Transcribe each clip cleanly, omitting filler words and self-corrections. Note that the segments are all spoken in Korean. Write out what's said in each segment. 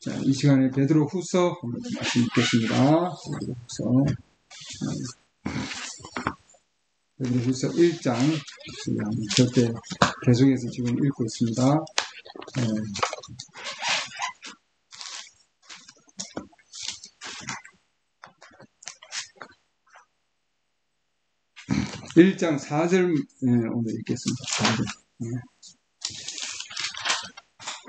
자, 이 시간에 베드로후서 말씀 읽겠습니다. 베드로후서 1장 저때 계속해서 지금 읽고 있습니다. 1장 4절 오늘 읽겠습니다. 4절.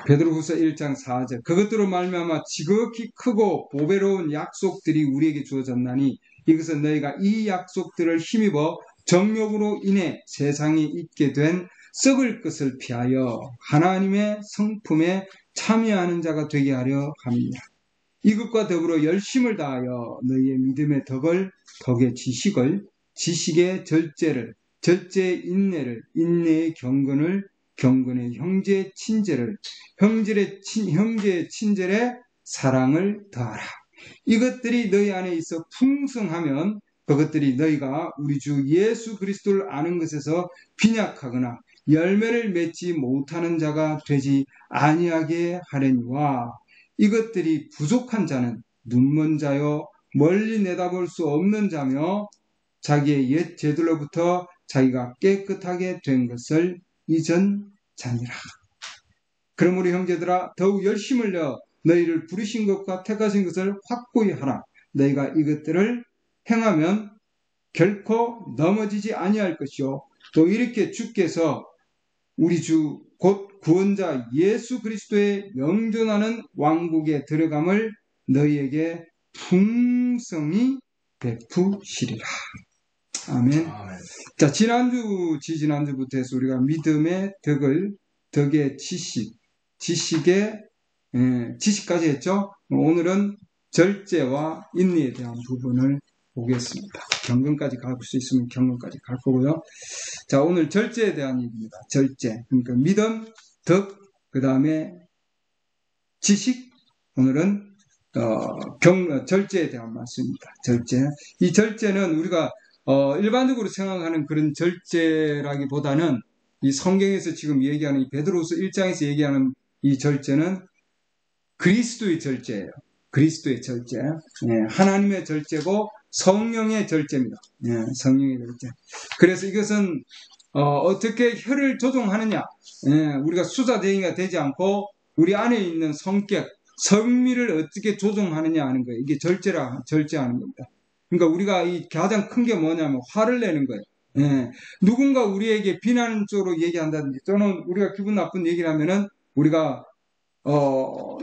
베드로후서 1장 4절. 그것들로 말미암아 지극히 크고 보배로운 약속들이 우리에게 주어졌나니 이것은 너희가 이 약속들을 힘입어 정욕으로 인해 세상에 있게 된 썩을 것을 피하여 하나님의 성품에 참여하는 자가 되게 하려 함이라. 이것과 더불어 열심을 다하여 너희의 믿음의 덕의 지식을, 지식의 절제를, 절제의 인내를, 인내의 경건을, 경건의 형제의 친절을, 형제의 친절에 사랑을 더하라. 이것들이 너희 안에 있어 풍성하면 그것들이 너희가 우리 주 예수 그리스도를 아는 것에서 빈약하거나 열매를 맺지 못하는 자가 되지 아니하게 하려니와 이것들이 부족한 자는 눈먼 자요 멀리 내다볼 수 없는 자며 자기의 옛 죄들로부터 자기가 깨끗하게 된 것을 잊은 자니라. 그러므로 형제들아 더욱 열심을 내어 너희를 부르신 것과 택하신 것을 확고히 하라. 너희가 이것들을 행하면 결코 넘어지지 아니할 것이요 또 이렇게 주께서 우리 주 곧 구원자 예수 그리스도의 영존하는 왕국에 들어감을 너희에게 풍성히 베푸시리라. 아멘. 자, 지지난주부터 해서 우리가 믿음의 덕의 지식까지 했죠. 오늘은 절제와 인내에 대한 부분을 보겠습니다. 경건까지 갈 수 있으면 경건까지 갈 거고요. 자, 오늘 절제에 대한 얘기입니다. 절제. 그러니까 믿음, 덕, 그 다음에 지식. 오늘은 절제에 대한 말씀입니다. 절제. 이 절제는 우리가 일반적으로 생각하는 그런 절제라기보다는 이 성경에서 지금 얘기하는 이 베드로후서 1장에서 얘기하는 이 절제는 그리스도의 절제예요. 그리스도의 절제. 하나님의 절제고 성령의 절제입니다. 성령의 절제. 그래서 이것은 어떻게 혀를 조종하느냐. 우리가 수사대행이가 되지 않고 우리 안에 있는 성격, 성미를 어떻게 조종하느냐 하는 거예요. 이게 절제하는 겁니다. 그러니까 우리가 이 가장 큰 게 뭐냐면 화를 내는 거예요. 누군가 우리에게 비난적으로 얘기한다든지 또는 우리가 기분 나쁜 얘기를 하면은 우리가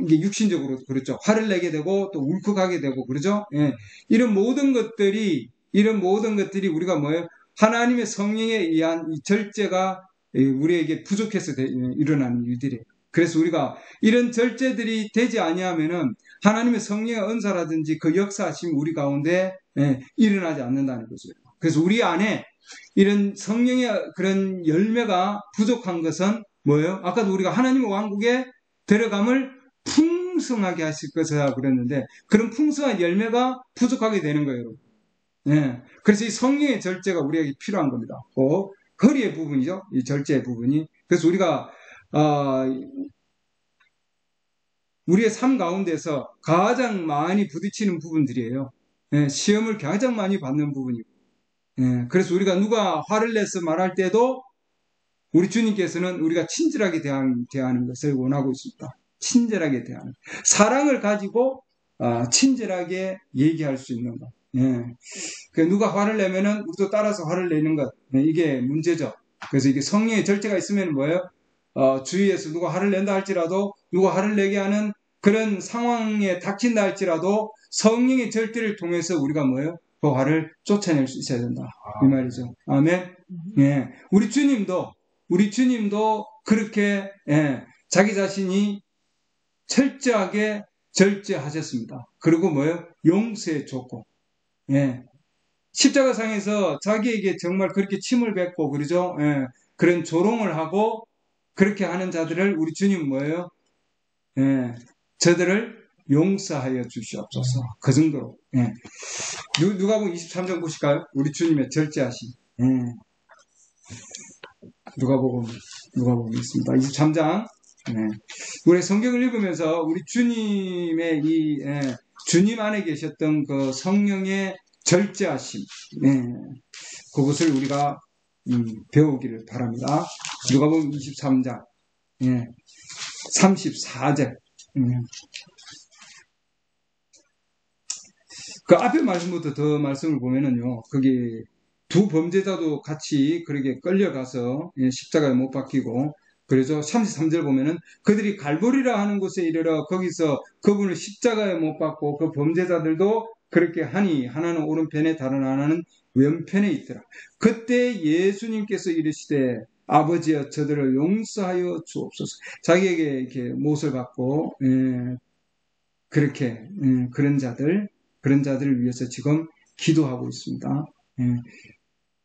이게 육신적으로 그렇죠. 화를 내게 되고 또 울컥하게 되고 그러죠. 이런 모든 것들이 우리가 뭐예요? 하나님의 성령에 의한 이 절제가 우리에게 부족해서 일어나는 일들이에요. 그래서 우리가 이런 절제들이 되지 아니하면은 하나님의 성령의 은사라든지 그 역사하심 우리 가운데 일어나지 않는다는 거죠. 그래서 우리 안에 이런 성령의 그런 열매가 부족한 것은 뭐예요? 아까도 우리가 하나님의 왕국에 들어감을 풍성하게 하실 것이라 그랬는데 그런 풍성한 열매가 부족하게 되는 거예요, 여러분. 그래서 이 성령의 절제가 우리에게 필요한 겁니다. 허리의 부분이죠, 이 절제의 부분이. 그래서 우리가 우리의 삶 가운데서 가장 많이 부딪히는 부분들이에요. 시험을 가장 많이 받는 부분이고. 그래서 우리가 누가 화를 내서 말할 때도 우리 주님께서는 우리가 친절하게 대하는 것을 원하고 있습니다. 친절하게 대하는. 사랑을 가지고 친절하게 얘기할 수 있는 것. 누가 화를 내면은 우리도 따라서 화를 내는 것. 이게 문제죠. 그래서 이게 성령의 절제가 있으면 뭐예요? 주위에서 누가 화를 낸다 할지라도 누가 화를 내게 하는 그런 상황에 닥친다 할지라도 성령의 절제를 통해서 우리가 뭐예요? 그 화를 쫓아낼 수 있어야 된다. 이 말이죠. 아멘. 우리 주님도 그렇게 자기 자신이 철저하게 절제하셨습니다. 그리고 뭐예요? 용서해 줬고 십자가상에서 자기에게 정말 그렇게 침을 뱉고 그러죠. 그런 조롱을 하고 그렇게 하는 자들을 우리 주님 뭐예요? 저들을 용서하여 주시옵소서. 그 정도로. 누가복음 23장 보실까요? 우리 주님의 절제하심. 누가복음 있습니다. 23장 우리 성경을 읽으면서 우리 주님의 주님 안에 계셨던 그 성령의 절제하심, 그것을 우리가 배우기를 바랍니다. 누가복음 23장 34절. 그 앞에 말씀부터 더 말씀을 보면은요, 거기 두 범죄자도 같이 그렇게 끌려가서 십자가에 못 박히고, 그래서 33절 보면은 그들이 갈보리라 하는 곳에 이르러 거기서 그분을 십자가에 못 박고 그 범죄자들도 그렇게 하니 하나는 오른편에 다른 하나는 왼편에 있더라. 그때 예수님께서 이르시되 아버지여 저들을 용서하여 주옵소서. 자기에게 이렇게 못을 받고 그렇게 그런 자들을 위해서 지금 기도하고 있습니다.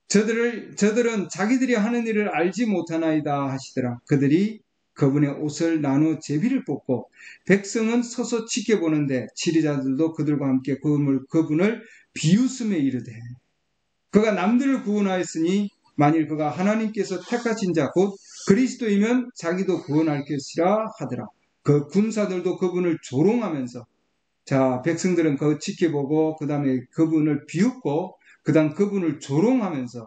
저들은 자기들이 하는 일을 알지 못하나이다 하시더라. 그들이 그분의 옷을 나누어 제비를 뽑고 백성은 서서 지켜보는데 치리자들도 그들과 함께 그분을 비웃음에 이르되 그가 남들을 구원하였으니 만일 그가 하나님께서 택하신 자 곧 그리스도이면 자기도 구원할 것이라 하더라. 그 군사들도 그분을 조롱하면서 자 백성들은 그거 지켜보고 그 다음에 그분을 비웃고 그 다음 그분을 조롱하면서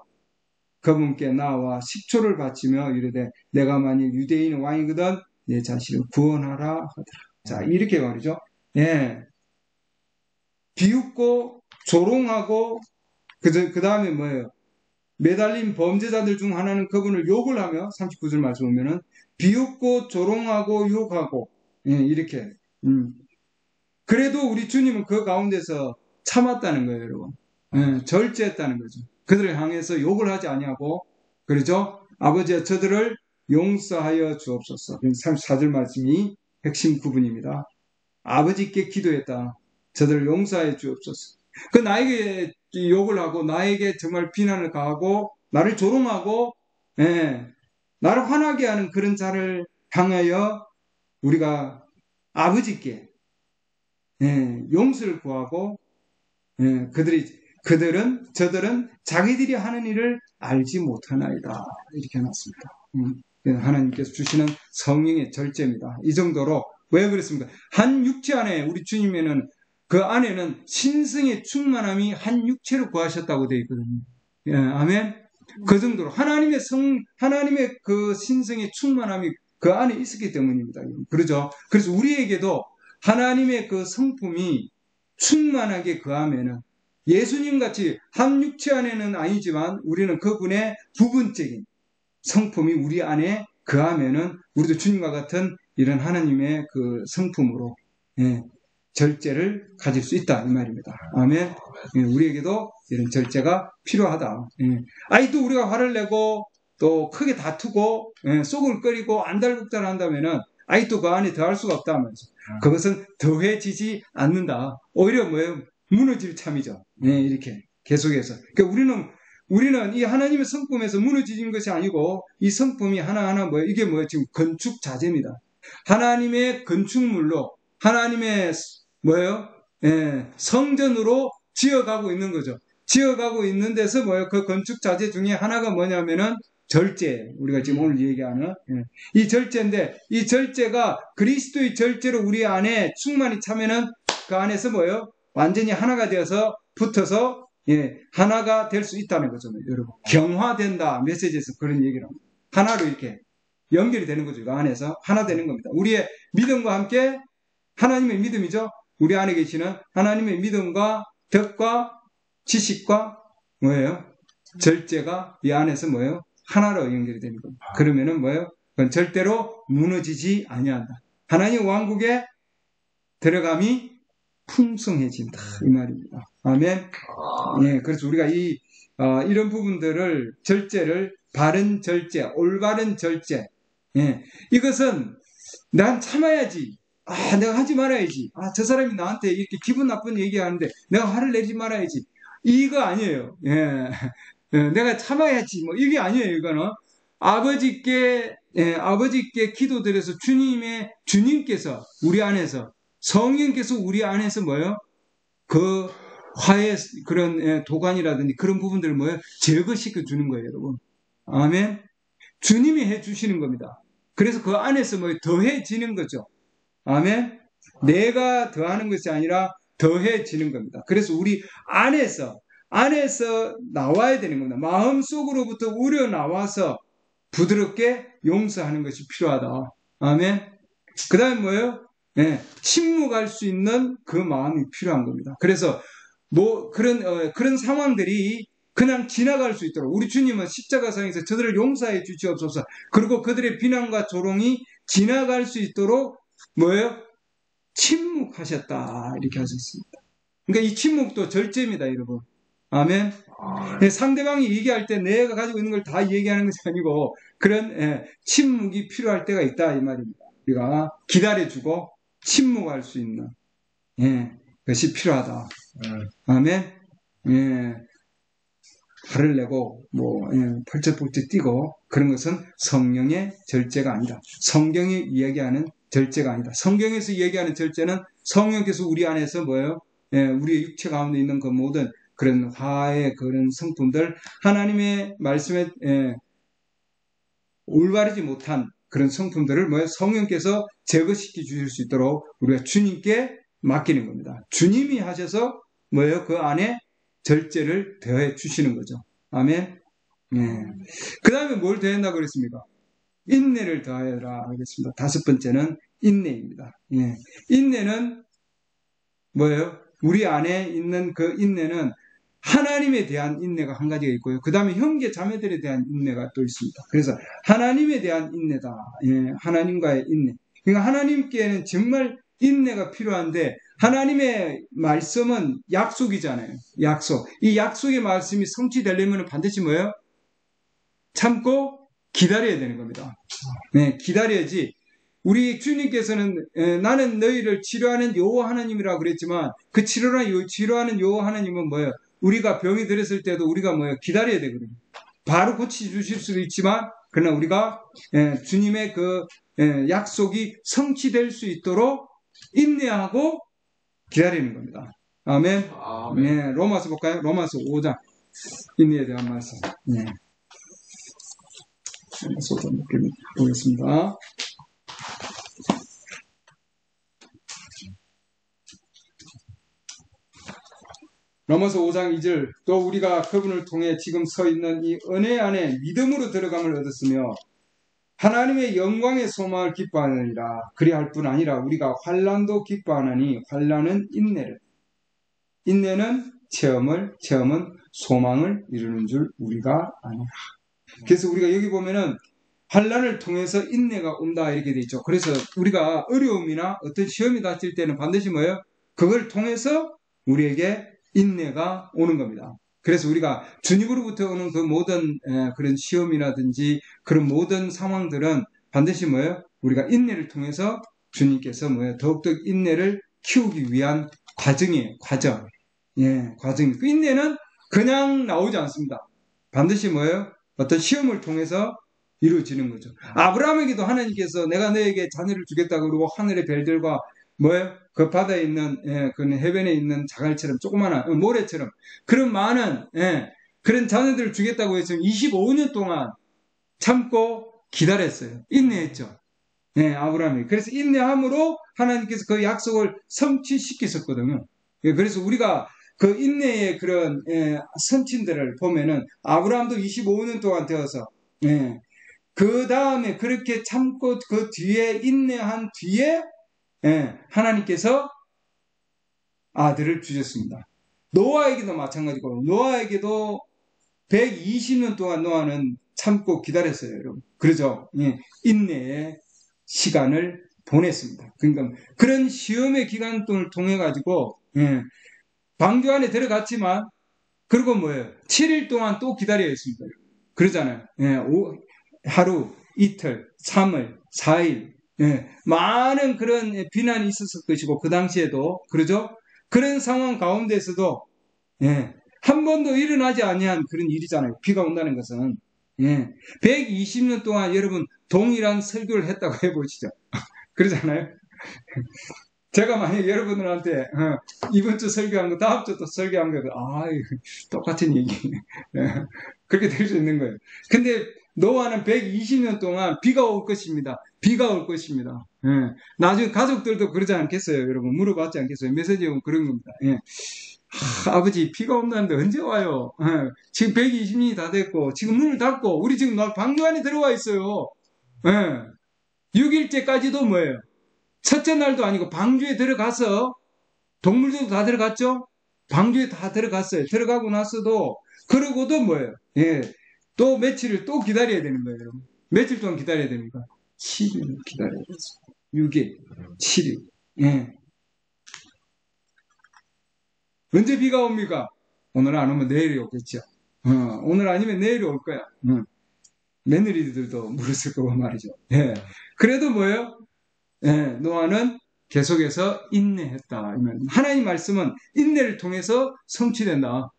그분께 나와 식초를 바치며 이르되 내가 만일 유대인 왕이거든 내 자신을 구원하라 하더라. 자 이렇게 말이죠. 비웃고 조롱하고 그 다음에 뭐예요? 매달린 범죄자들 중 하나는 그분을 욕을 하며 39절 말씀 보면은 비웃고 조롱하고 욕하고 이렇게 그래도 우리 주님은 그 가운데서 참았다는 거예요, 여러분. 절제했다는 거죠. 그들을 향해서 욕을 하지 아니하고 그러죠. 아버지여 저들을 용서하여 주옵소서. 34절 말씀이 핵심 구분입니다. 아버지께 기도했다. 저들을 용서하여 주옵소서. 그 나에게 욕을 하고 나에게 정말 비난을 가하고 나를 조롱하고 나를 화나게 하는 그런 자를 향하여 우리가 아버지께 용서를 구하고 저들은 자기들이 하는 일을 알지 못하나이다 이렇게 해놨습니다. 하나님께서 주시는 성령의 절제입니다. 이 정도로 왜 그랬습니까? 한 육체 안에 우리 주님에는 그 안에는 신성의 충만함이 한 육체로 구하셨다고 되어 있거든요. 아멘. 그 정도로 하나님의 그 신성의 충만함이 그 안에 있었기 때문입니다. 그러죠. 그래서 우리에게도 하나님의 그 성품이 충만하게 그하면은 예수님 같이 한 육체 안에는 아니지만 우리는 그분의 부분적인 성품이 우리 안에 그하면은 우리도 주님과 같은 이런 하나님의 그 성품으로 절제를 가질 수 있다 이 말입니다. 아멘. 우리에게도 이런 절제가 필요하다. 또 우리가 화를 내고 또 크게 다투고 속을 끓이고 안달복달 한다면은 또 그 안에 더할 수가 없다면서 그것은 더해지지 않는다. 오히려 뭐예요? 무너질 참이죠. 이렇게 계속해서. 그러니까 우리는 이 하나님의 성품에서 무너지는 것이 아니고 이 성품이 하나하나 뭐예요? 이게 뭐예요? 지금 건축 자재입니다. 하나님의 건축물로 하나님의 뭐예요? 성전으로 지어가고 있는 거죠. 지어가고 있는 데서 뭐예요? 그 건축 자재 중에 하나가 뭐냐면은 절제. 우리가 지금 오늘 얘기하는 이 절제인데 이 절제가 그리스도의 절제로 우리 안에 충만히 차면은 그 안에서 뭐예요? 완전히 하나가 되어서 붙어서 하나가 될 수 있다는 거죠, 여러분. 경화된다 메시지에서 그런 얘기를 합니다. 하나로 이렇게 연결이 되는 거죠. 그 안에서 하나 되는 겁니다. 우리의 믿음과 함께 하나님의 믿음이죠. 우리 안에 계시는 하나님의 믿음과 덕과 지식과 뭐예요? 절제가 이 안에서 뭐예요? 하나로 연결이 되는 겁니다. 그러면은 뭐예요? 그건 절대로 무너지지 아니한다. 하나님 왕국에 들어감이 풍성해진다 이 말입니다. 아멘. 그래서 우리가 이런 부분들을 절제를 바른 절제, 올바른 절제. 이것은 난 참아야지. 내가 하지 말아야지. 저 사람이 나한테 이렇게 기분 나쁜 얘기하는데 내가 화를 내지 말아야지. 이거 아니에요. 내가 참아야지. 뭐 이게 아니에요. 이거는 아버지께 기도드려서 주님께서 우리 안에서 성령께서 우리 안에서 뭐예요? 그 화의 그런 도관이라든지 그런 부분들을 뭐예요? 제거시켜 주는 거예요, 여러분. 아멘. 주님이 해 주시는 겁니다. 그래서 그 안에서 뭐 더해지는 거죠. 아멘. 내가 더하는 것이 아니라 더해지는 겁니다. 그래서 우리 안에서 나와야 되는 겁니다. 마음속으로부터 우려 나와서 부드럽게 용서하는 것이 필요하다. 아멘. 그 다음에 뭐예요? 예, 침묵할 수 있는 그 마음이 필요한 겁니다. 그래서 그런 상황들이 그냥 지나갈 수 있도록 우리 주님은 십자가상에서 저들을 용서해 주시옵소서. 그리고 그들의 비난과 조롱이 지나갈 수 있도록 뭐예요? 침묵하셨다. 이렇게 하셨습니다. 그러니까 이 침묵도 절제입니다, 여러분. 아멘. 상대방이 얘기할 때 내가 가지고 있는 걸 다 얘기하는 것이 아니고 그런 침묵이 필요할 때가 있다 이 말입니다. 우리가 기다려주고 침묵할 수 있는 것이 필요하다. 아멘. 화를 내고 펄쩍펄쩍 뛰고 그런 것은 성령의 절제가 아니다. 성경이 이야기하는 절제가 아니다. 성경에서 이야기하는 절제는 성령께서 우리 안에서 뭐예요? 우리의 육체 가운데 있는 그 모든 그런 화의 그런 성품들 하나님의 말씀에 올바르지 못한 그런 성품들을 뭐예요? 성령께서 제거시켜 주실 수 있도록 우리가 주님께 맡기는 겁니다. 주님이 하셔서 뭐예요? 그 안에 절제를 더해 주시는 거죠. 아멘. 그 다음에 뭘 더한다고 그랬습니까? 인내를 더하여라 하겠습니다. 다섯 번째는 인내입니다. 인내는 뭐예요? 우리 안에 있는 그 인내는 하나님에 대한 인내가 한 가지가 있고요. 그 다음에 형제 자매들에 대한 인내가 또 있습니다. 그래서 하나님에 대한 인내다. 하나님과의 인내. 그러니까 하나님께는 정말 인내가 필요한데 하나님의 말씀은 약속이잖아요. 약속. 이 약속의 말씀이 성취되려면 반드시 뭐예요? 참고 기다려야 되는 겁니다. 기다려야지. 우리 주님께서는 나는 너희를 치료하는 여호와 하나님이라고 그랬지만 그 치료하는 여호와 하나님은 뭐예요? 우리가 병이 들었을 때도 우리가 뭐예요? 기다려야 되거든요. 바로 고쳐주실 수도 있지만 그러나 우리가 주님의 그 약속이 성취될 수 있도록 인내하고 기다리는 겁니다. 아멘. 아멘. 로마서 볼까요? 로마서 5장 인내에 대한 말씀. 로마서 5장 보겠습니다. 로마서 5장 2절 또 우리가 그분을 통해 지금 서 있는 이 은혜 안에 믿음으로 들어감을 얻었으며 하나님의 영광의 소망을 기뻐하느니라. 그리할 뿐 아니라 우리가 환난도 기뻐하느니 환난은 인내를 인내는 체험은 소망을 이루는 줄 우리가 아니라. 그래서 우리가 여기 보면은 환난을 통해서 인내가 온다 이렇게 돼 있죠. 그래서 우리가 어려움이나 어떤 시험이 닥칠 때는 반드시 뭐예요? 그걸 통해서 우리에게 인내가 오는 겁니다. 그래서 우리가 주님으로부터 오는 그 모든 그런 시험이라든지 그런 모든 상황들은 반드시 뭐예요? 우리가 인내를 통해서 주님께서 뭐예요? 더욱더 인내를 키우기 위한 과정이에요. 과정. 과정. 그 인내는 그냥 나오지 않습니다. 반드시 뭐예요? 어떤 시험을 통해서 이루어지는 거죠. 아브라함에게도 하나님께서 내가 너에게 자녀를 주겠다고 그러고 하늘의 별들과 뭐예요? 그 바다에 있는 그 해변에 있는 자갈처럼 조그마한 모래처럼 그런 많은 그런 자녀들을 주겠다고 해서 25년 동안 참고 기다렸어요. 인내했죠. 아브라함이. 그래서 인내함으로 하나님께서 그 약속을 성취시키셨거든요. 그래서 우리가 그 인내의 그런 선친들을 보면은 아브라함도 25년 동안 되어서 그 다음에 그렇게 참고 그 뒤에 인내한 뒤에 하나님께서 아들을 주셨습니다. 노아에게도 마찬가지고 노아에게도 120년 동안 노아는 참고 기다렸어요, 여러분. 그러죠? 인내의 시간을 보냈습니다. 그러니까 그런 시험의 기간을 통해 가지고 방주 안에 들어갔지만 그리고 뭐예요? 7일 동안 또 기다려야 했습니다. 그러잖아요. 하루, 이틀, 3일, 4일 많은 그런 비난이 있었을 것이고 그 당시에도 그러죠? 그런 상황 가운데서도 한 번도 일어나지 아니한 그런 일이잖아요. 비가 온다는 것은 120년 동안 여러분 동일한 설교를 했다고 해보시죠. 그러잖아요. 제가 만약 여러분들한테 이번 주 설교한 거 다음 주 또 설교한 거 똑같은 얘기 그렇게 될 수 있는 거예요. 근데 노아는 120년 동안 비가 올 것입니다. 비가 올 것입니다. 예. 나중에 가족들도 그러지 않겠어요, 여러분? 물어봤지 않겠어요? 메시지 오면 그런 겁니다. 예. 아버지, 비가 온다는데 언제 와요? 예. 지금 120년이 다 됐고, 지금 문을 닫고, 우리 지금 방주 안에 들어와 있어요. 예. 6일째까지도 뭐예요? 첫째 날도 아니고 방주에 들어가서, 동물들도 다 들어갔죠? 방주에 다 들어갔어요. 들어가고 나서도, 그러고도 뭐예요? 예. 또 며칠을 또 기다려야 되는 거예요, 여러분. 며칠 동안 기다려야 됩니까? 7일 기다려야 돼요. 6일, 7일. 예. 언제 비가 옵니까? 오늘 안 오면 내일이 오겠죠. 오늘 아니면 내일이 올 거야. 며느리들도 물었을 거고 말이죠. 예. 그래도 뭐예요? 예. 노아는 계속해서 인내했다. 하나님 말씀은 인내를 통해서 성취된다.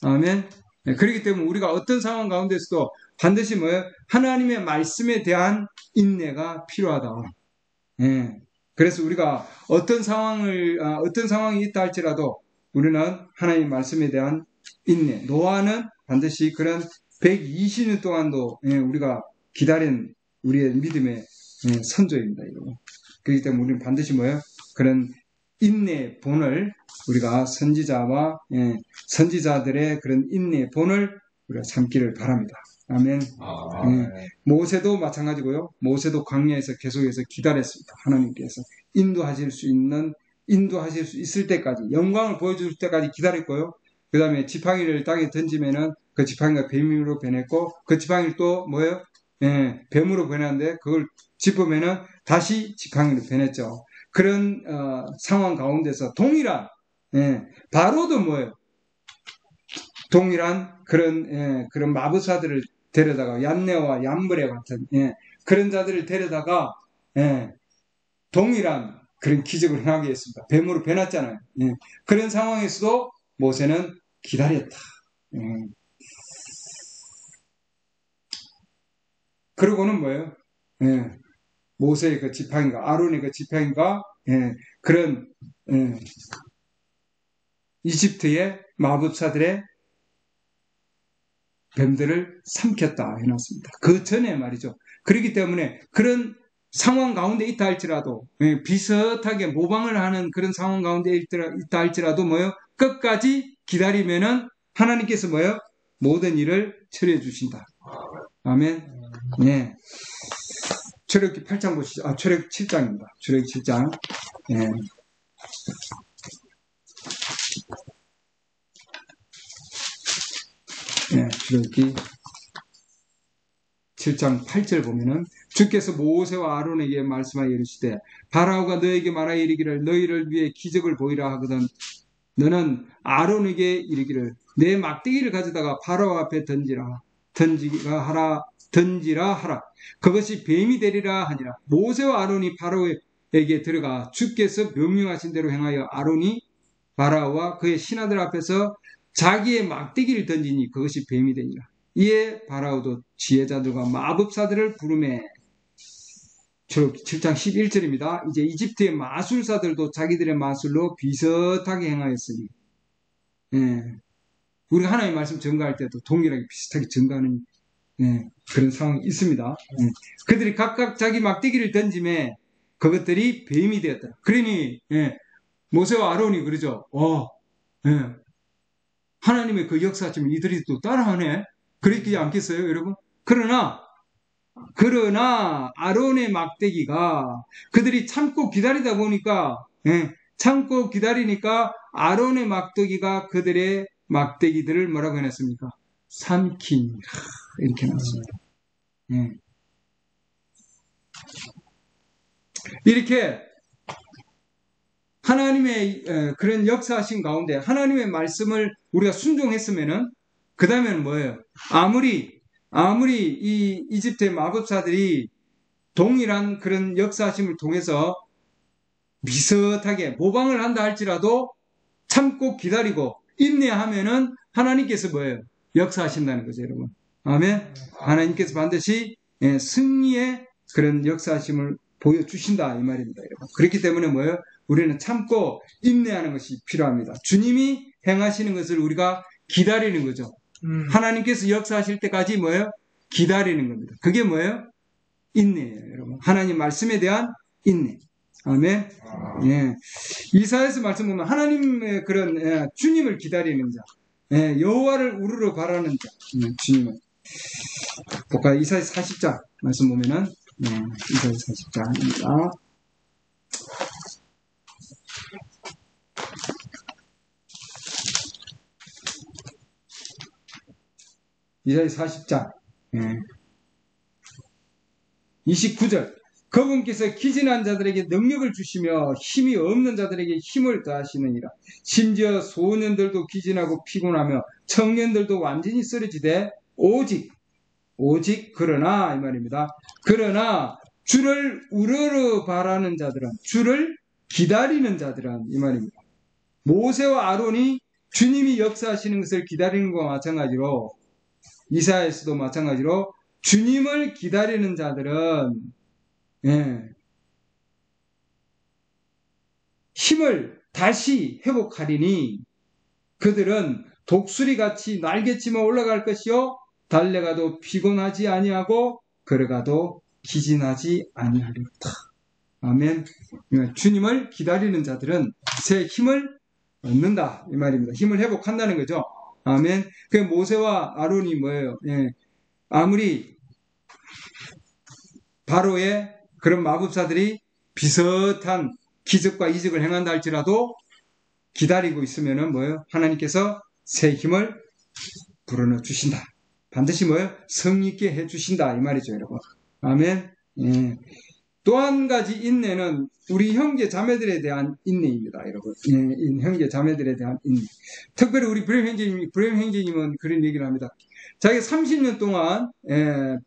아멘. 네, 그렇기 때문에 우리가 어떤 상황 가운데서도 반드시 뭐예요? 하나님의 말씀에 대한 인내가 필요하다. 예. 그래서 우리가 어떤 상황이 있다 할지라도 우리는 하나님의 말씀에 대한 인내. 노아는 반드시 그런 120년 동안도 우리가 기다린 우리의 믿음의 선조입니다. 여러분. 그렇기 때문에 우리는 반드시 뭐예요? 그런 인내의 본을 우리가 선지자들의 그런 인내의 본을 우리가 삼기를 바랍니다. 아멘. 모세도 마찬가지고요. 모세도 광야에서 계속해서 기다렸습니다. 하나님께서 인도하실 수 있을 때까지, 영광을 보여줄 때까지 기다렸고요. 그 다음에 지팡이를 땅에 던지면은 그 지팡이가 뱀으로 변했고, 그 지팡이를 또 뭐예요? 뱀으로 변했는데 그걸 짚으면은 다시 지팡이로 변했죠. 그런 상황 가운데서 동일한 바로도 뭐예요? 동일한 그런 마부사들을 데려다가 얀네와 얀브레 같은 그런 자들을 데려다가 동일한 그런 기적을 행하게 했습니다. 뱀으로 변했잖아요. 그런 상황에서도 모세는 기다렸다. 그러고는 뭐예요? 모세의 그 지팡이가, 아론의 그 지팡이가 그런 이집트의 마법사들의 뱀들을 삼켰다 해놨습니다. 그 전에 말이죠. 그렇기 때문에 그런 상황 가운데 있다 할지라도 비슷하게 모방을 하는 그런 상황 가운데 있다 할지라도 뭐요? 끝까지 기다리면은 하나님께서 뭐요? 모든 일을 처리해 주신다. 아멘. 네. 출애굽기 8장 보시죠. 출애굽기 7장입니다. 출애굽기 7장. 네. 출애굽기 7장 8절 보면은 주께서 모세와 아론에게 말씀하여 이르시되 바라오가 너에게 말하여 이르기를 너희를 위해 기적을 보이라 하거든 너는 아론에게 이르기를 내 막대기를 가져다가 바라오 앞에 던지라 하라 그것이 뱀이 되리라 하니라. 모세와 아론이 바라오에게 들어가 주께서 명령하신 대로 행하여 아론이 바라오와 그의 신하들 앞에서 자기의 막대기를 던지니 그것이 뱀이 되니라. 이에 바라오도 지혜자들과 마법사들을 부르매. 출애굽기 7장 11절입니다. 이제 이집트의 마술사들도 자기들의 마술로 비슷하게 행하였으니 우리가 하나님의 말씀 전가할 때도 동일하게 비슷하게 전가하는 그런 상황이 있습니다. 그들이 각각 자기 막대기를 던짐에 그것들이 뱀이 되었다. 그러니 모세와 아론이 그러죠. 하나님의 그 역사쯤 이들이 또 따라하네. 그랬지 않겠어요, 여러분? 그러나 아론의 막대기가 그들이 참고 기다리다 보니까 참고 기다리니까 아론의 막대기가 그들의 막대기들을 뭐라고 해놨습니까? 삼키니라 이렇게 해놨습니다. 이렇게 하나님의 그런 역사하신 가운데 하나님의 말씀을 우리가 순종했으면은 그 다음에는 뭐예요? 아무리 이 이집트의 마법사들이 동일한 그런 역사하심을 통해서 비슷하게 모방을 한다 할지라도 참고 기다리고 인내하면은 하나님께서 뭐예요? 역사하신다는 거죠, 여러분. 아멘. 하나님께서 반드시 승리의 그런 역사하심을 보여주신다 이 말입니다, 여러분. 그렇기 때문에 뭐예요? 우리는 참고 인내하는 것이 필요합니다. 주님이 행하시는 것을 우리가 기다리는 거죠. 하나님께서 역사하실 때까지 뭐예요? 기다리는 겁니다. 그게 뭐예요? 인내예요, 여러분. 하나님 말씀에 대한 인내. 아멘. 예. 이사야서 말씀 보면 하나님의 그런 주님을 기다리는 자, 여호와를 우르르 바라는 자, 주님을. 볼까요? 이사야 40장 말씀 보면은 이사야 40장입니다. 이사야 40장 29절 그분께서 기진한 자들에게 능력을 주시며 힘이 없는 자들에게 힘을 더하시느니라. 심지어 소년들도 기진하고 피곤하며 청년들도 완전히 쓰러지되 오직 그러나 이 말입니다. 그러나 주를 우러러 바라는 자들은, 주를 기다리는 자들은 이 말입니다. 모세와 아론이 주님이 역사하시는 것을 기다리는 것과 마찬가지로, 이사야에서도 마찬가지로 주님을 기다리는 자들은 힘을 다시 회복하리니 그들은 독수리같이 날개치며 올라갈 것이요 달려가도 피곤하지 아니하고 걸어가도 기진하지 아니하리로다. 아멘. 주님을 기다리는 자들은 새 힘을 얻는다 이 말입니다. 힘을 회복한다는 거죠. 아멘. 그 모세와 아론이 뭐예요? 아무리 바로의 그런 마법사들이 비슷한 기적과 이적을 행한다 할지라도 기다리고 있으면은 뭐예요? 하나님께서 새 힘을 불어넣어 주신다. 반드시 뭐예요? 성의 있게 해 주신다 이 말이죠, 여러분. 아멘. 또 한 가지 인내는 우리 형제 자매들에 대한 인내입니다, 여러분. 형제 자매들에 대한 인내. 특별히 우리 브렘 형제님은 그런 얘기를 합니다. 자기가 30년 동안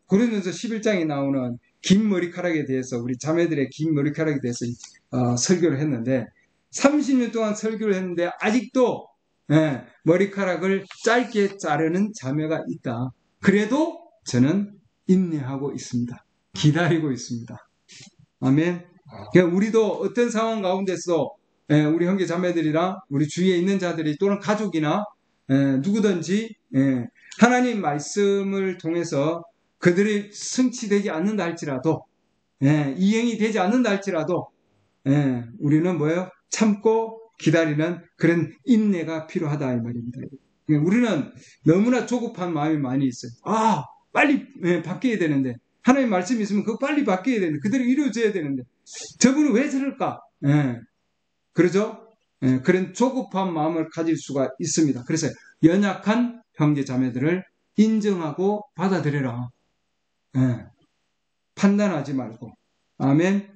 고린도서 11장에 나오는 긴 머리카락에 대해서, 우리 자매들의 긴 머리카락에 대해서 설교를 했는데, 30년 동안 설교를 했는데 아직도 머리카락을 짧게 자르는 자매가 있다. 그래도 저는 인내하고 있습니다. 기다리고 있습니다. 아멘. 그러니까 우리도 어떤 상황 가운데서 우리 형제 자매들이랑 우리 주위에 있는 자들이 또는 가족이나 누구든지 하나님 말씀을 통해서 그들이 성취되지 않는다 할지라도, 이행이 되지 않는다 할지라도 우리는 뭐예요? 참고 기다리는 그런 인내가 필요하다 이 말입니다. 우리는 너무나 조급한 마음이 많이 있어요. 빨리 바뀌어야 되는데, 하나님 말씀이 있으면 그거 빨리 바뀌어야 되는데, 그대로 이루어져야 되는데 저분은 왜 저럴까? 그러죠? 그런 조급한 마음을 가질 수가 있습니다. 그래서 연약한 형제 자매들을 인정하고 받아들여라. 판단하지 말고. 아멘.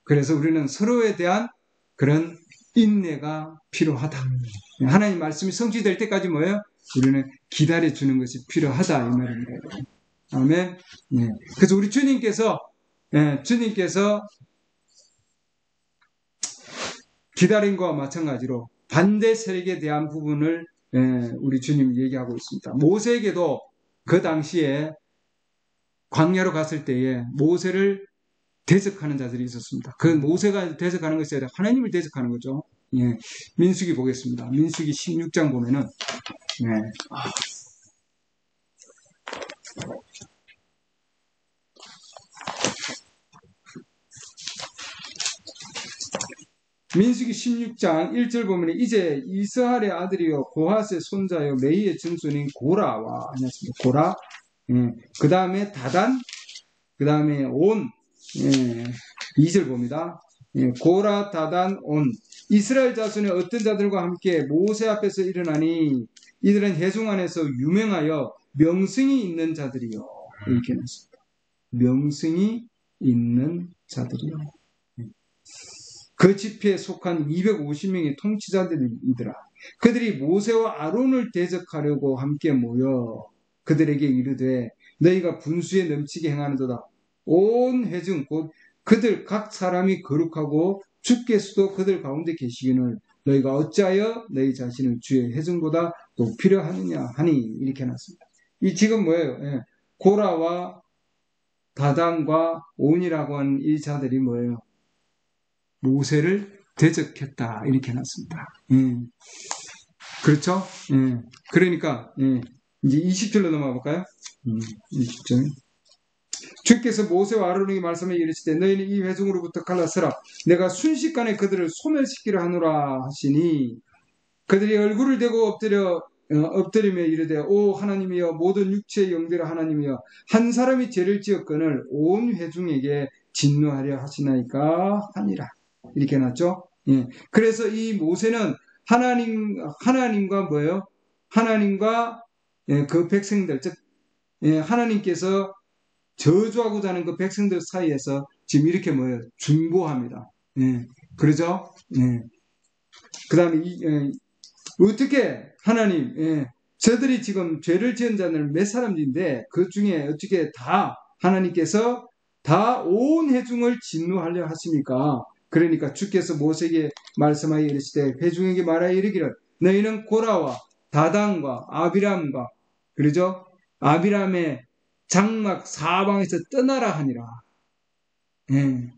그래서 우리는 서로에 대한 그런 인내가 필요하다. 하나님 말씀이 성취될 때까지 뭐예요? 우리는 기다려주는 것이 필요하다 이 말입니다. 아멘. 그래서 우리 주님께서 기다림과 마찬가지로 반대 세력에 대한 부분을 우리 주님 얘기하고 있습니다. 모세에게도 그 당시에 광야로 갔을 때에 모세를 대적하는 자들이 있었습니다. 그 모세가 대적하는 것이 아니라 하나님을 대적하는 거죠. 민수기 보겠습니다. 민수기 16장 보면은 민수기 16장 1절 보면 이제 이스라엘의 아들이요 고핫의 손자요 메이의 증손인 고라와 고라, 그 다음에 다단, 그 다음에 온, 2절 봅니다. 고라, 다단, 온. 이스라엘 자손의 어떤 자들과 함께 모세 앞에서 일어나니 이들은 회중 안에서 유명하여 명성이 있는 자들이요. 이렇게 했습니다. 명성이 있는 자들이요. 그 집회에 속한 250명의 통치자들이더라. 그들이 모세와 아론을 대적하려고 함께 모여 그들에게 이르되 너희가 분수에 넘치게 행하는도다. 온 회중 곧 그들 각 사람이 거룩하고 주께서도 그들 가운데 계시기를 너희가 어찌하여 너희 자신을 주의 회중보다 높이려 하느냐 하니 이렇게 해놨습니다. 이 지금 뭐예요? 고라와 다단과 온이라고 하는 이 자들이 뭐예요? 모세를 대적했다 이렇게 해놨습니다. 그렇죠? 그러니까 이제 20절로 넘어가 볼까요? 20절. 주께서 모세와 아론에게 말씀해 이르시되 너희는 이 회중으로부터 갈라서라. 내가 순식간에 그들을 소멸시키려 하노라 하시니 그들이 얼굴을 대고 엎드리며 이르되 오 하나님이여 모든 육체의 영대로 하나님이여 한 사람이 죄를 지었거늘 온 회중에게 진노하려 하시나이까 하니라. 이렇게 해놨죠. 예. 그래서 이 모세는 하나님과 뭐예요? 하나님과 그 백성들, 즉 하나님께서 저주하고자 하는 그 백성들 사이에서 지금 이렇게 뭐예요? 중보합니다. 예. 그러죠? 예. 그 다음에 어떻게 하나님, 저들이 지금 죄를 지은 자는 몇 사람인데 그 중에 어떻게 다 하나님께서 다 온 회중을 진노하려 하십니까? 그러니까 주께서 모세에게 말씀하여 이르시되 회중에게 말하여 이르기를 너희는 고라와 다단과 아비람과 그러죠? 아비람의 장막 사방에서 떠나라 하니라. 예.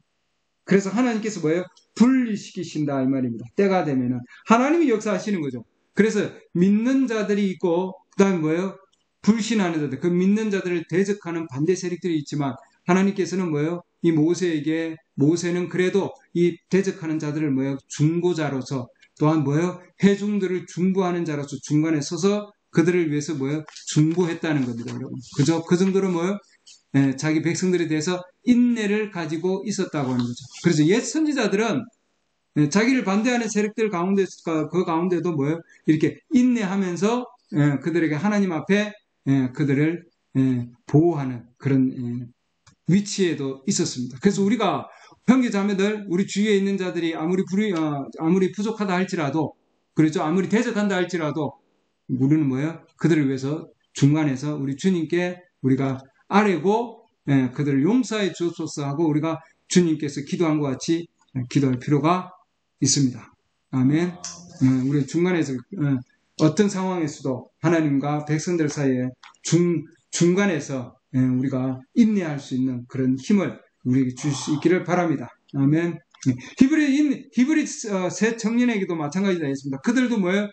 그래서 하나님께서 뭐예요? 분리시키신다 이 말입니다. 때가 되면은 하나님이 역사하시는 거죠. 그래서 믿는 자들이 있고 그다음에 뭐예요? 불신하는 자들, 그 믿는 자들을 대적하는 반대 세력들이 있지만 하나님께서는 뭐예요? 이 모세는 그래도 이 대적하는 자들을 뭐예요? 중보자로서 또한 뭐예요? 회중들을 중보하는 자로서 중간에 서서 그들을 위해서 뭐예요? 중보했다는 겁니다, 여러분. 그죠? 그 정도로 뭐예요? 자기 백성들에 대해서 인내를 가지고 있었다고 하는 거죠. 그래서 옛 선지자들은 자기를 반대하는 세력들 가운데, 그 가운데도 뭐예요? 이렇게 인내하면서 그들에게 하나님 앞에 그들을 보호하는 그런 위치에도 있었습니다. 그래서 우리가 형제 자매들, 우리 주위에 있는 자들이 아무리 부족하다 할지라도, 그렇죠? 아무리 대적한다 할지라도 우리는 뭐예요? 그들을 위해서 중간에서 우리 주님께 우리가 아뢰고 그들을 용서해 주옵소서 하고 우리가 주님께서 기도한 것 같이 기도할 필요가 있습니다. 아멘. 우리 중간에서 어떤 상황에서도 하나님과 백성들 사이에 중간에서 우리가 인내할 수 있는 그런 힘을 우리에게 줄 수 있기를 바랍니다. 아멘. 히브리 새 청년에게도 마찬가지가 있습니다. 그들도 뭐예요?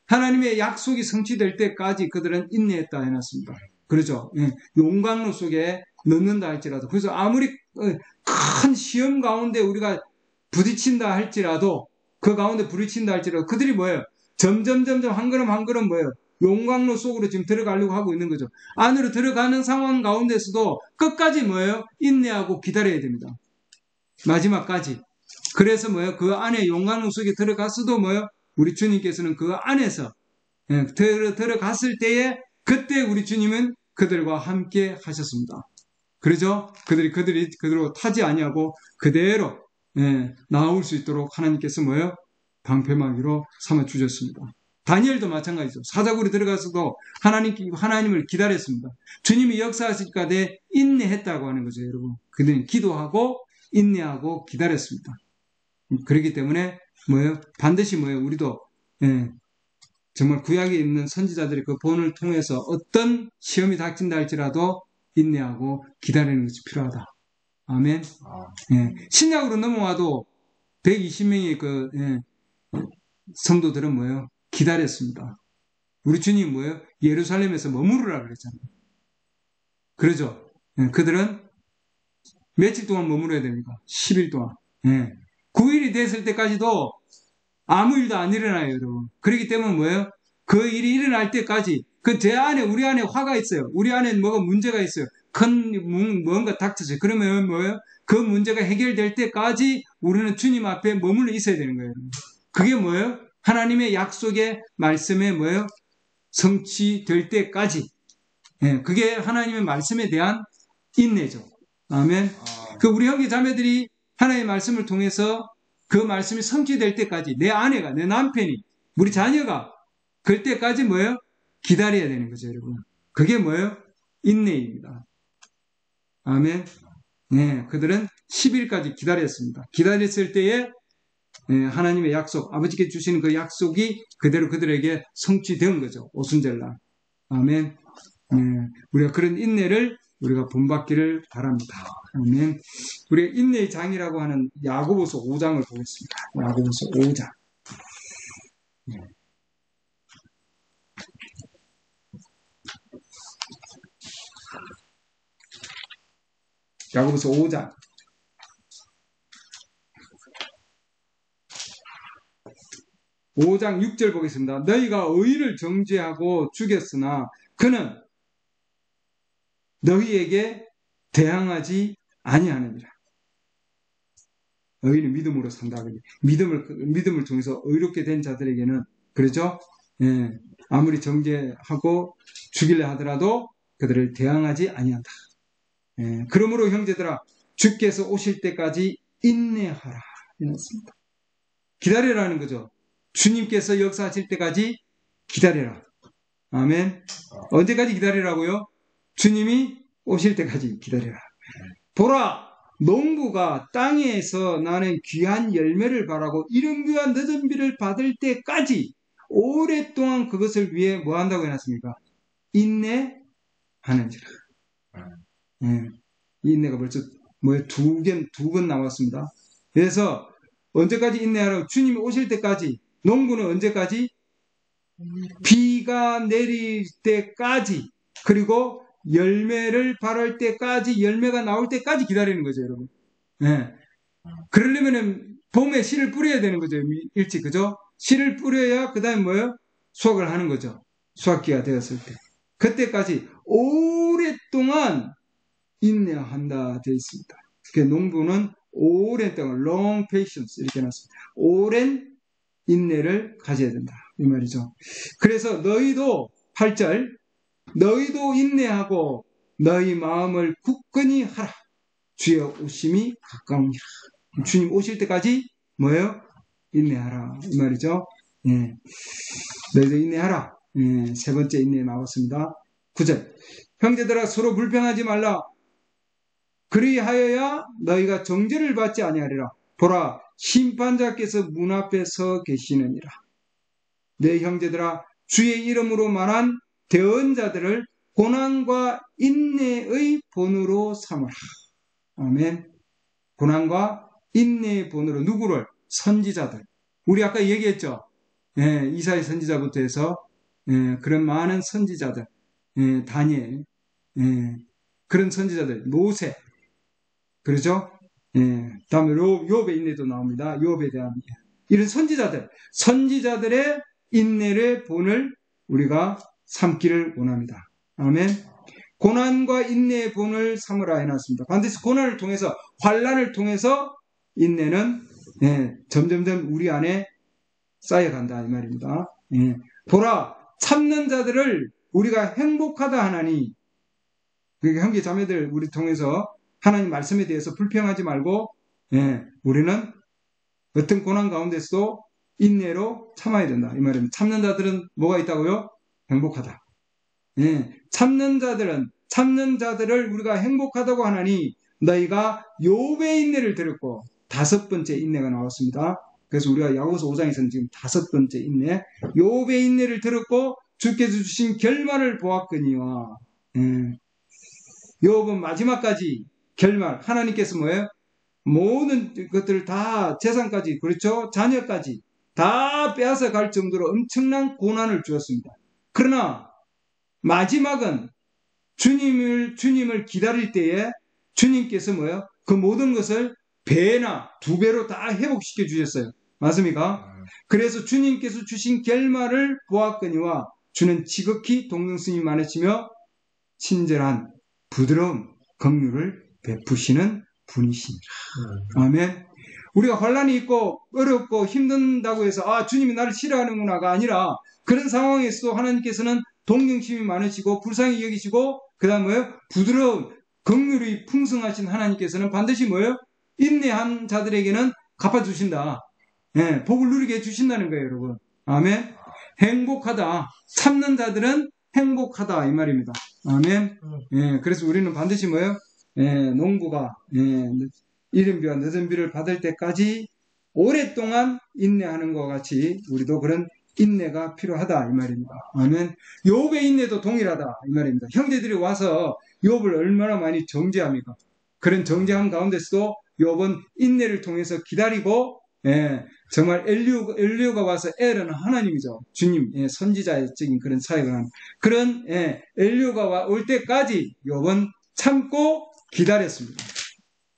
하나님의 약속이 성취될 때까지 그들은 인내했다 해놨습니다. 그렇죠? 용광로 속에 넣는다 할지라도, 그래서 아무리 큰 시험 가운데 우리가 부딪힌다 할지라도, 그 가운데 부딪힌다 할지라도 그들이 뭐예요? 점점 한 걸음 한 걸음 뭐예요? 용광로 속으로 지금 들어가려고 하고 있는 거죠. 안으로 들어가는 상황 가운데서도 끝까지 뭐예요? 인내하고 기다려야 됩니다. 마지막까지. 그래서 뭐예요? 그 안에 용광로 속에 들어갔어도 뭐예요? 우리 주님께서는 그 안에서 들어갔을 때에 그때 우리 주님은 그들과 함께 하셨습니다. 그러죠? 그들로 타지 아니하고 그대로 나올 수 있도록 하나님께서 뭐예요? 방패막이로 삼아 주셨습니다. 다니엘도 마찬가지죠. 사자굴에 들어가서도 하나님을 기다렸습니다. 주님이 역사하실까지 인내했다고 하는 거죠, 여러분. 그들은 기도하고 인내하고 기다렸습니다. 그렇기 때문에 뭐예요? 반드시 뭐예요? 우리도 정말 구약에 있는 선지자들의 그 본을 통해서 어떤 시험이 닥친다 할지라도 인내하고 기다리는 것이 필요하다. 아멘. 신약으로 넘어와도 120명의 그 성도들은 뭐예요? 기다렸습니다. 우리 주님 뭐예요? 예루살렘에서 머무르라 그랬잖아요. 그러죠? 그들은 며칠 동안 머무러야 됩니까? 10일 동안. 9일이 됐을 때까지도 아무 일도 안 일어나요, 여러분. 그렇기 때문에 뭐예요? 그 일이 일어날 때까지 우리 안에 화가 있어요. 우리 안에 뭐가 문제가 있어요. 뭔가 닥쳤어요. 그러면 뭐예요? 그 문제가 해결될 때까지 우리는 주님 앞에 머물러 있어야 되는 거예요. 그게 뭐예요? 하나님의 약속의 말씀에 뭐예요? 성취될 때까지. 그게 하나님의 말씀에 대한 인내죠. 아멘. 그 우리 형제 자매들이 하나님의 말씀을 통해서 그 말씀이 성취될 때까지 내 아내가, 내 남편이, 우리 자녀가 그때까지 뭐예요? 기다려야 되는 거죠, 여러분. 그게 뭐예요? 인내입니다. 아멘. 그들은 10일까지 기다렸습니다. 기다렸을 때에 하나님의 약속, 아버지께 주시는 그 약속이 그대로 그들에게 성취된 거죠. 오순절날. 아멘. 우리가 그런 인내를 우리가 본받기를 바랍니다. 아멘. 우리가 인내의 장이라고 하는 야고보서 5장을 보겠습니다. 야고보서 5장. 야고보서 5장 5장 6절 보겠습니다. 너희가 의를 정죄하고 죽였으나 그는 너희에게 대항하지 아니하느니라. 의인은 믿음으로 산다. 믿음을 통해서 의롭게 된 자들에게는, 그렇죠? 예, 아무리 정죄하고 죽이려 하더라도 그들을 대항하지 아니한다. 예, 그러므로 형제들아, 주께서 오실 때까지 인내하라. 이랬습니다. 기다리라는 거죠. 주님께서 역사하실 때까지 기다려라. 아멘. 언제까지 기다리라고요? 주님이 오실 때까지 기다려라. 보라, 농부가 땅에서 나는 귀한 열매를 바라고 이른비와 늦은 비를 받을 때까지 오랫동안 그것을 위해 뭐 한다고 해놨습니까? 인내하는지라. 예, 인내가 벌써 두 번 나왔습니다. 그래서 언제까지 인내하라고? 주님이 오실 때까지. 농부는 언제까지? 비가 내릴 때까지, 그리고 열매를 바랄 때까지, 열매가 나올 때까지 기다리는 거죠, 여러분. 예. 그러려면은 봄에 씨를 뿌려야 되는 거죠, 일찍, 그죠? 씨를 뿌려야 그 다음에 뭐예요? 수확을 하는 거죠. 수확기가 되었을 때. 그때까지 오랫동안 인내한다 되어 있습니다. 그 농부는 오랫동안 long patience 이렇게 해놨습니다. 오랜 인내를 가져야 된다 이 말이죠. 그래서 너희도 8절 너희도 인내하고 너희 마음을 굳건히 하라. 주의 오심이 가까우니라. 주님 오실 때까지 뭐예요? 인내하라 이 말이죠. 예. 너희도 인내하라. 예. 세 번째 인내 나왔습니다. 9절 형제들아 서로 불평하지 말라. 그리하여야 너희가 정죄를 받지 아니하리라. 보라 심판자께서 문 앞에 서 계시느니라. 내 형제들아 주의 이름으로 말한 대언자들을 고난과 인내의 본으로 삼으라. 아멘. 고난과 인내의 본으로 누구를? 선지자들. 우리 아까 얘기했죠. 예, 이사야 선지자부터 해서 그런 많은 선지자들, 다니엘, 그런 선지자들, 모세, 그렇죠? 다음에 욥의 인내도 나옵니다. 욥에 대한 이런 선지자들의 인내의 본을 우리가 삼기를 원합니다. 아멘. 고난과 인내의 본을 삼으라 해놨습니다. 반드시 고난을 통해서, 환난을 통해서 인내는 점점점 우리 안에 쌓여간다 이 말입니다. 보라 참는 자들을 우리가 행복하다 하나니, 그러니까 형제 자매들 우리 통해서 하나님 말씀에 대해서 불평하지 말고 우리는 어떤 고난 가운데서도 인내로 참아야 된다 이 말입니다. 참는 자들은 뭐가 있다고요? 행복하다. 참는 자들을 우리가 행복하다고 하나니 너희가 욥의 인내를 들었고, 다섯 번째 인내가 나왔습니다. 그래서 우리가 야고보서 5장에서는 지금 다섯 번째 인내, 욥의 인내를 들었고 주께서 주신 결말을 보았거니와. 욥은 마지막까지 결말, 하나님께서 뭐예요? 모든 것들을 다, 재산까지, 그렇죠? 자녀까지 다 빼앗아 갈 정도로 엄청난 고난을 주었습니다. 그러나 마지막은 주님을 기다릴 때에 주님께서 뭐예요? 그 모든 것을 배나 두 배로 다 회복시켜 주셨어요. 맞습니까? 그래서 주님께서 주신 결말을 보았거니와 주는 지극히 동정심이 많으시며 친절한 부드러운 긍휼을 베푸시는 분이시니라. 아멘. 우리가 환난이 있고 어렵고 힘든다고 해서 주님이 나를 싫어하는구나가 아니라, 그런 상황에서도 하나님께서는 동정심이 많으시고 불쌍히 여기시고, 그 다음 뭐예요? 부드러운 긍휼이 풍성하신 하나님께서는 반드시 뭐예요? 인내한 자들에게는 갚아주신다. 복을 누리게 해주신다는 거예요, 여러분. 아멘. 행복하다. 참는 자들은 행복하다 이 말입니다. 아멘. 그래서 우리는 반드시 뭐예요? 농부가 이른 비와 늦은 비를 받을 때까지 오랫동안 인내하는 것 같이 우리도 그런 인내가 필요하다 이 말입니다. 아멘. 욥의 인내도 동일하다 이 말입니다. 형제들이 와서 욥을 얼마나 많이 정죄합니까? 그런 정죄함 가운데서도 욥은 인내를 통해서 기다리고, 정말 엘리야가 와서, 엘은 하나님이죠. 주님, 선지자적인 그런 사역을 하는 그런 엘리야가 올 때까지 욥은 참고 기다렸습니다.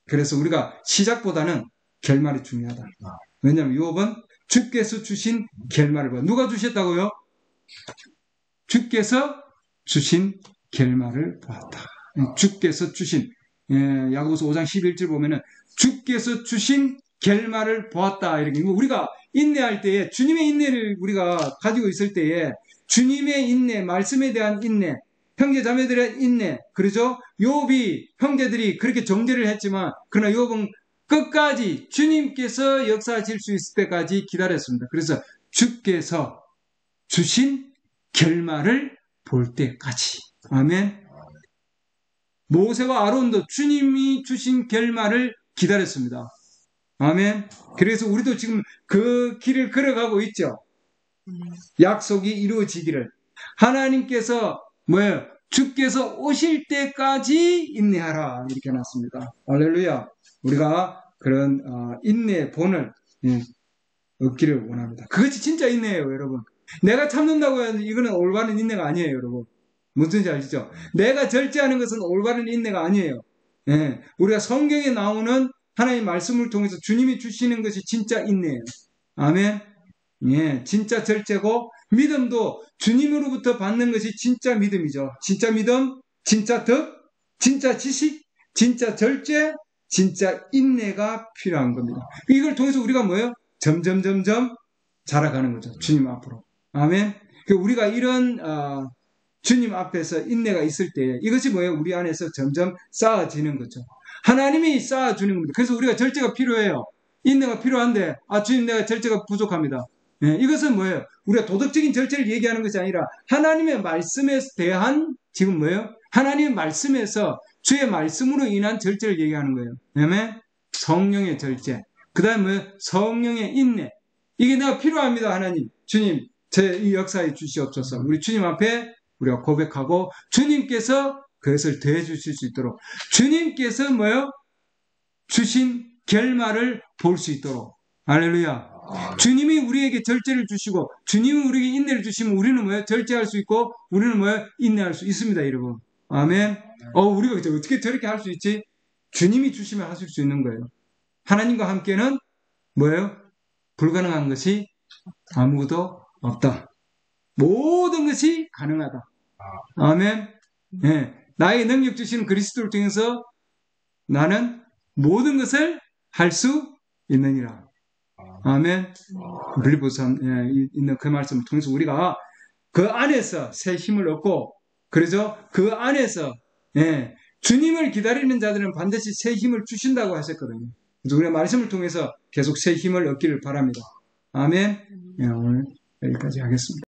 그래서 우리가 시작보다는 결말이 중요하다. 왜냐하면 욥은 주께서 주신 결말을 봐. 누가 주셨다고요? 주께서 주신 결말을 보았다. 주께서 주신, 야고보서 5장 11절 보면은 주께서 주신 결말을 보았다. 이렇게 우리가 인내할 때에 주님의 인내를 우리가 가지고 있을 때에 주님의 인내, 말씀에 대한 인내, 형제 자매들의 인내, 그러죠? 욥이 형제들이 그렇게 정죄를 했지만 그러나 욥은 끝까지 주님께서 역사하실 수 있을 때까지 기다렸습니다. 그래서 주께서 주신 결말을 볼 때까지. 아멘. 모세와 아론도 주님이 주신 결말을 기다렸습니다. 아멘. 그래서 우리도 지금 그 길을 걸어가고 있죠. 약속이 이루어지기를. 하나님께서 뭐예요? 주께서 오실 때까지 인내하라. 이렇게 해놨습니다. 할렐루야. 우리가 그런 인내의 본을 얻기를 원합니다. 그것이 진짜 인내예요, 여러분. 내가 참는다고 해서 이거는 올바른 인내가 아니에요, 여러분. 무슨지 아시죠? 내가 절제하는 것은 올바른 인내가 아니에요. 예, 우리가 성경에 나오는 하나님의 말씀을 통해서 주님이 주시는 것이 진짜 인내예요. 아멘. 예, 진짜 절제고 믿음도 주님으로부터 받는 것이 진짜 믿음이죠. 진짜 믿음, 진짜 덕, 진짜 지식, 진짜 절제, 진짜 인내가 필요한 겁니다. 이걸 통해서 우리가 뭐예요? 점점 자라가는 거죠. 주님 앞으로. 아멘. 우리가 이런 주님 앞에서 인내가 있을 때 이것이 뭐예요? 우리 안에서 점점 쌓아지는 거죠. 하나님이 쌓아주는 겁니다. 그래서 우리가 절제가 필요해요. 인내가 필요한데 주님 내가 절제가 부족합니다. 네, 이것은 뭐예요? 우리가 도덕적인 절제를 얘기하는 것이 아니라 하나님의 말씀에 대한 지금 뭐예요? 하나님의 말씀에서 주의 말씀으로 인한 절제를 얘기하는 거예요. 아멘. 성령의 절제. 그 다음에 뭐예요? 성령의 인내. 이게 내가 필요합니다. 하나님. 주님 제 이 역사에 주시옵소서. 우리 주님 앞에 우리가 고백하고 주님께서 그것을 더해 주실 수 있도록 주님께서 뭐예요? 주신 결말을 볼 수 있도록. 할렐루야. 주님이 우리에게 절제를 주시고 주님이 우리에게 인내를 주시면 우리는 뭐예요? 절제할 수 있고 우리는 뭐예요? 인내할 수 있습니다, 여러분. 아멘. 우리가 어떻게 저렇게 할 수 있지? 주님이 주시면 하실 수 있는 거예요. 하나님과 함께는 뭐예요? 불가능한 것이 아무것도 없다. 모든 것이 가능하다. 아멘. 네. 나의 능력 주시는 그리스도를 통해서 나는 모든 것을 할 수 있느니라. 아멘. 빌립보서 있는 그 말씀을 통해서 우리가 그 안에서 새 힘을 얻고, 그래서 그 안에서 주님을 기다리는 자들은 반드시 새 힘을 주신다고 하셨거든요. 그래서 우리가 말씀을 통해서 계속 새 힘을 얻기를 바랍니다. 아멘. 오늘 여기까지 하겠습니다.